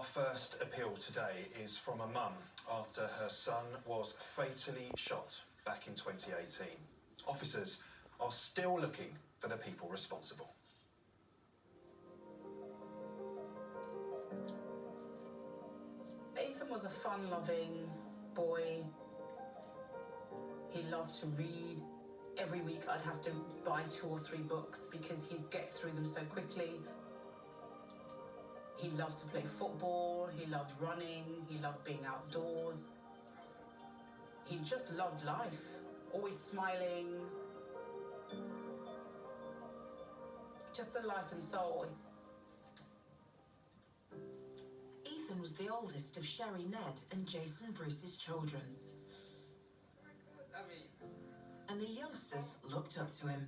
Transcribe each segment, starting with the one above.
Our first appeal today is from a mum after her son was fatally shot back in 2018. Officers are still looking for the people responsible. Ethan was a fun-loving boy. He loved to read. Every week I'd have to buy 2 or 3 books because he'd get through them so quickly. He loved to play football, he loved running, he loved being outdoors. He just loved life, always smiling. Just a life and soul. Ethan was the oldest of Sherry, Ned and Jason Bruce's children. And the youngsters looked up to him.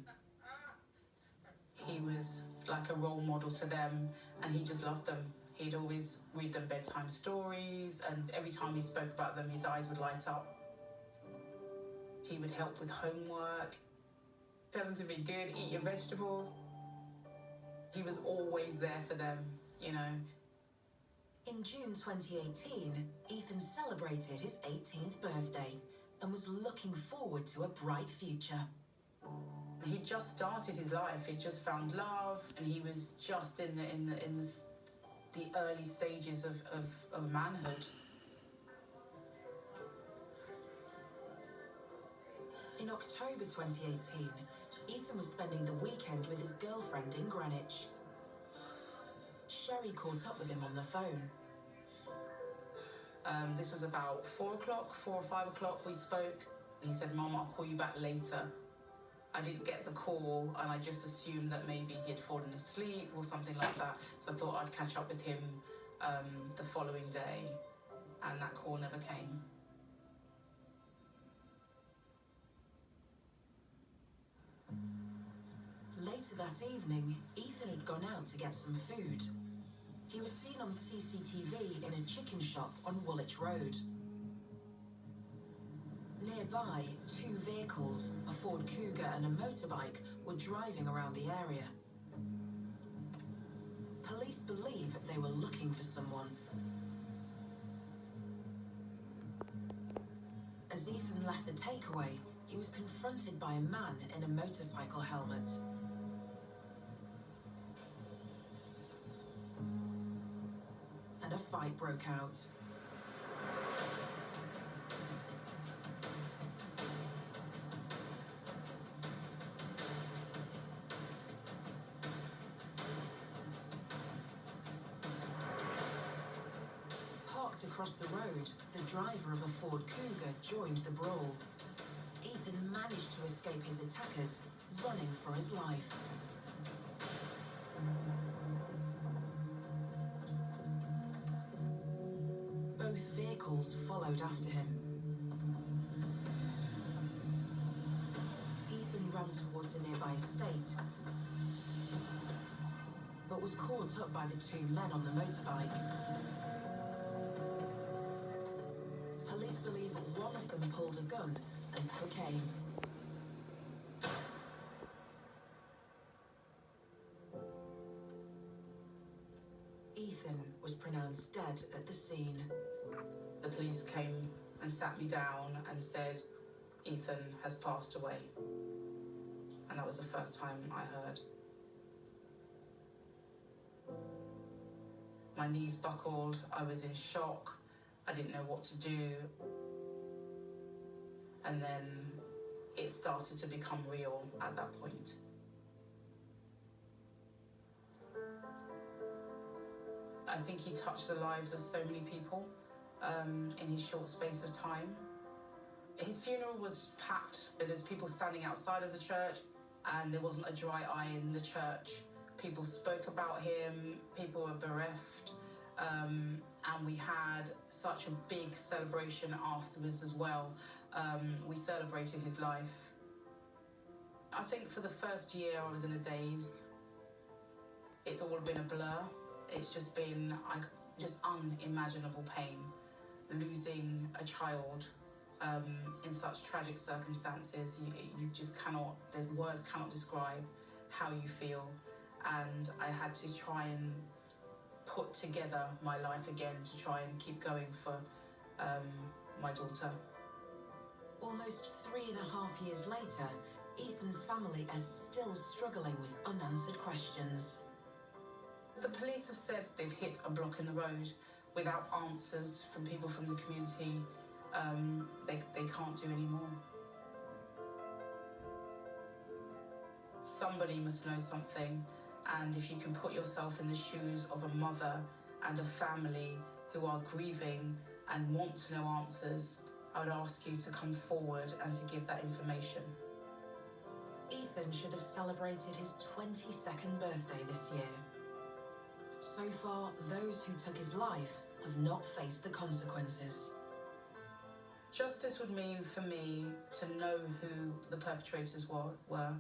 He was like a role model to them, and he just loved them. He'd always read them bedtime stories, and every time he spoke about them, his eyes would light up. He would help with homework, tell them to be good, eat your vegetables. He was always there for them, you know. In June 2018, Ethan celebrated his 18th birthday and was looking forward to a bright future. He just started his life. He just found love, and he was just in the early stages of manhood. In October 2018, Ethan was spending the weekend with his girlfriend in Greenwich. Sherry caught up with him on the phone. This was about 4 or 5 o'clock we spoke. He said, "Mum, I'll call you back later." I didn't get the call, and I just assumed that maybe he had fallen asleep or something like that. So I thought I'd catch up with him the following day, and that call never came. Later that evening, Ethan had gone out to get some food. He was seen on CCTV in a chicken shop on Woolwich Road. Nearby, 2 vehicles, a Ford Cougar and a motorbike, were driving around the area. Police believe they were looking for someone. As Ethan left the takeaway, he was confronted by a man in a motorcycle helmet. And a fight broke out. Parked across the road, the driver of a Ford Cougar joined the brawl. Ethan managed to escape his attackers, running for his life. Both vehicles followed after him. Ethan ran towards a nearby estate, but was caught up by the 2 men on the motorbike. Police believe one of them pulled a gun and took aim. Ethan was pronounced dead at the scene. The police came and sat me down and said, "Ethan has passed away." And that was the first time I heard. My knees buckled, I was in shock, I didn't know what to do. And then it started to become real at that point. I think he touched the lives of so many people in his short space of time. His funeral was packed. There's people standing outside of the church, and there wasn't a dry eye in the church. People spoke about him, people were bereft, and we had such a big celebration afterwards as well. We celebrated his life. I think for the first year I was in a daze. It's all been a blur. It's just been just unimaginable pain. Losing a child in such tragic circumstances, you just cannot, the words cannot describe how you feel. And I had to try and put together my life again to try and keep going for my daughter. Almost 3.5 years later, Ethan's family are still struggling with unanswered questions. The police have said they've hit a block in the road without answers from people from the community. They can't do any more. Somebody must know something, and if you can put yourself in the shoes of a mother and a family who are grieving and want to know answers, I would ask you to come forward and to give that information. Ethan should have celebrated his 22nd birthday this year. So far, those who took his life have not faced the consequences. Justice would mean for me to know who the perpetrators were,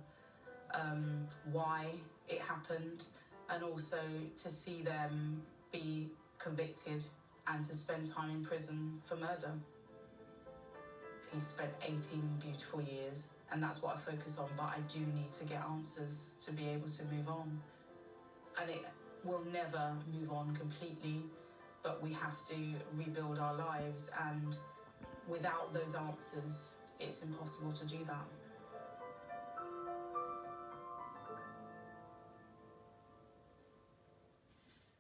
why it happened, and also to see them be convicted and to spend time in prison for murder. He spent 18 beautiful years, and that's what I focus on, but I do need to get answers to be able to move on. And it will never move on completely, but we have to rebuild our lives, and without those answers, it's impossible to do that.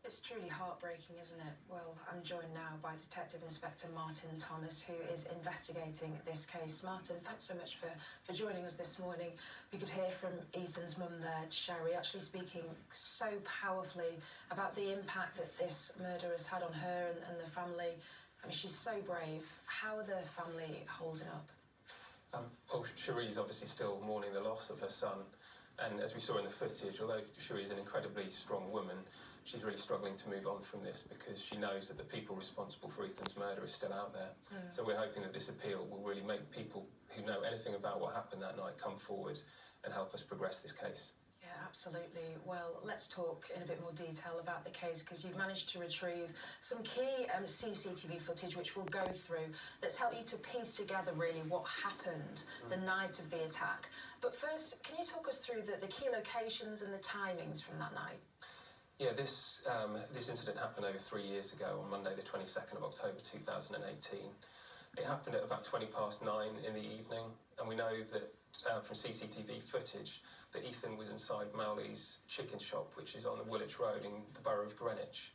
It's truly heartbreaking, isn't it? Well, I'm joined now by Detective Inspector Martin Thomas, who is investigating this case. Martin, thanks so much for joining us this morning. We could hear from Ethan's mum there, Sherry, actually speaking so powerfully about the impact that this murder has had on her and the family. I mean, she's so brave. How are the family holding up? Well, Cherie's obviously still mourning the loss of her son. And as we saw in the footage, although Cherie's an incredibly strong woman, she's really struggling to move on from this because she knows that the people responsible for Ethan's murder are still out there. So we're hoping that this appeal will really make people who know anything about what happened that night come forward and help us progress this case. Yeah, absolutely. Well, let's talk in a bit more detail about the case, because you've managed to retrieve some key CCTV footage which we'll go through that's helped you to piece together really what happened the night of the attack. But first, can you talk us through the key locations and the timings from that night? Yeah, this incident happened over 3 years ago on Monday the 22nd of October 2018. It happened at about 9:20 in the evening, and we know that from CCTV footage that Ethan was inside Mowley's chicken shop, which is on the Woolwich Road in the borough of Greenwich.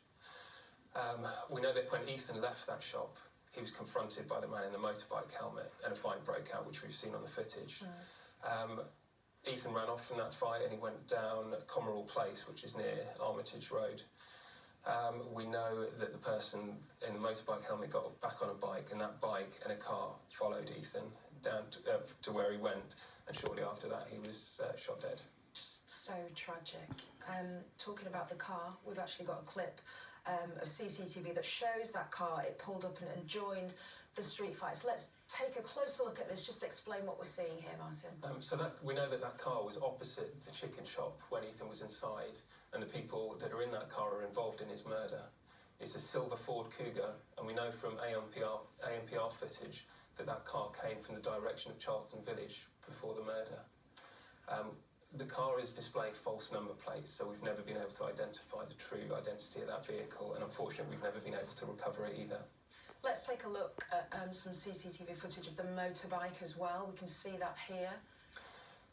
We know that when Ethan left that shop, he was confronted by the man in the motorbike helmet, and a fight broke out, which we've seen on the footage. Ethan ran off from that fight and he went down Comerall Place, which is near Armitage Road. We know that the person in the motorbike helmet got back on a bike, and that bike and a car followed Ethan down to where he went, and shortly after that he was shot dead. Just so tragic. Talking about the car, we've actually got a clip of CCTV that shows that car. It pulled up and joined the street fight. So let's take a closer look at this, just explain what we're seeing here, Martin. We know that car was opposite the chicken shop when Ethan was inside, and the people that are in that car are involved in his murder. It's a silver Ford Cougar, and we know from ANPR footage that car came from the direction of Charlton Village before the murder. The car is displaying false number plates, so we've never been able to identify the true identity of that vehicle, and unfortunately we've never been able to recover it either. Let's take a look at some CCTV footage of the motorbike as well. We can see that here.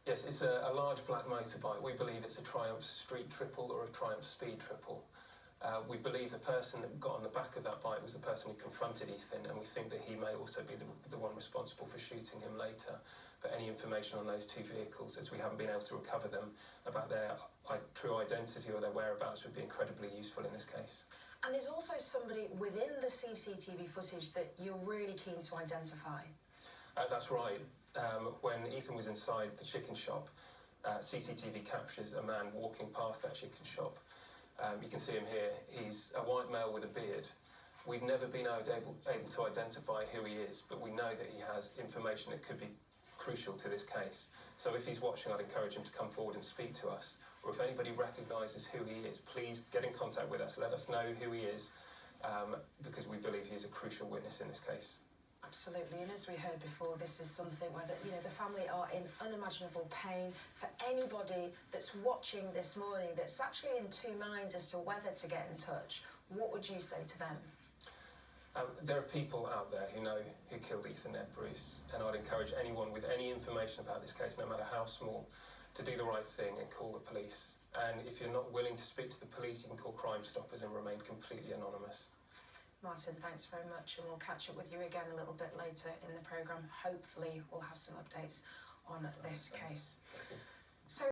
Yes, it's a large black motorbike. We believe it's a Triumph Street Triple or a Triumph Speed Triple. We believe the person that got on the back of that bike was the person who confronted Ethan, and we think that he may also be the one responsible for shooting him later. But any information on those two vehicles, as we haven't been able to recover them, about their true identity or their whereabouts, would be incredibly useful in this case. And there's also somebody within the CCTV footage that you're really keen to identify. That's right. When Ethan was inside the chicken shop, CCTV captures a man walking past that chicken shop. You can see him here. He's a white male with a beard. We've never been able to identify who he is, but we know that he has information that could be crucial to this case. So if he's watching, I'd encourage him to come forward and speak to us. Or if anybody recognises who he is, please get in contact with us. Let us know who he is, because we believe he's a crucial witness in this case. Absolutely, and as we heard before, this is something where the family are in unimaginable pain. For anybody that's watching this morning that's actually in two minds as to whether to get in touch, what would you say to them? There are people out there who killed Ethan Nedd-Bruce, and I'd encourage anyone with any information about this case, no matter how small, to do the right thing and call the police. And if you're not willing to speak to the police, you can call Crime Stoppers and remain completely anonymous. Martin, thanks very much, and we'll catch up with you again a little bit later in the programme. Hopefully we'll have some updates on this case. Thank you.